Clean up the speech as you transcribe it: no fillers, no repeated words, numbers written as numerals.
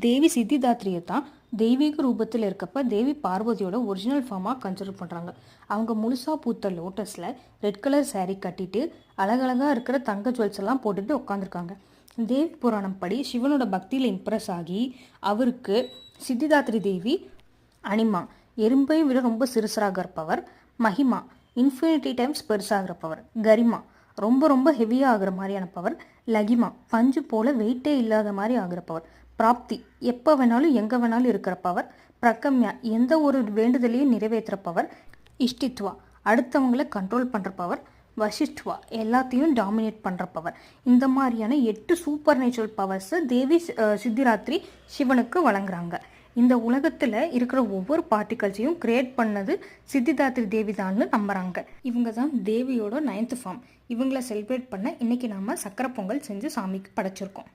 தேவி சித்திதாத்ரியை தான் தெய்வீக ரூபத்தில் இருக்கப்ப தேவி பார்வதியோட ஒரிஜினல் ஃபார்மாக கன்சிடர் பண்ணுறாங்க. அவங்க முழுசாக பூத்த லோட்டஸில் ரெட் கலர் saree கட்டிட்டு அழகழகாக இருக்கிற தங்க ஜுவல்ஸ் எல்லாம் போட்டுட்டு உட்காந்துருக்காங்க. தேவி புராணம் படி சிவனோட பக்தியில் இம்ப்ரெஸ் ஆகி அவருக்கு சித்திதாத்ரி தேவி அனிமா எறும்பை விட ரொம்ப சிறுசராக இருப்பவர், மகிமா இன்ஃபினிட்டி டைம்ஸ் பெருசாகிற பவர், கரிமா ரொம்ப ரொம்ப ஹெவியாக ஆகிற மாதிரியான பவர், லகிமா பஞ்சு போல வெயிட்டே இல்லாத மாதிரி ஆகிற பவர், பிராப்தி எப்போ வேணாலும் எங்கே வேணாலும் இருக்கிற பவர், பிரகம்யா எந்த ஒரு வேண்டுதலையும் நிறைவேற்றுற பவர், இஷ்டித்வா அடுத்தவங்களை கண்ட்ரோல் பண்ணுற பவர், வசிஷ்டுவா எல்லாத்தையும் டாமினேட் பண்ணுற பவர். இந்த மாதிரியான 8 சூப்பர் நேச்சுரல் பவர்ஸை தேவி சித்திராத்ரி சிவனுக்கு வழங்குறாங்க. இந்த உலகத்தில் இருக்கிற ஒவ்வொரு பார்ட்டிகல்ஸையும் கிரியேட் பண்ணது சித்திதாத்ரி தேவி தான்னு நம்புகிறாங்க. இவங்க தான் தேவியோட 9th ஃபார்ம். இவங்களை செலிப்ரேட் பண்ண இன்றைக்கி நாம் சக்கரை பொங்கல் செஞ்சு சாமிக்கு படைச்சிருக்கோம்.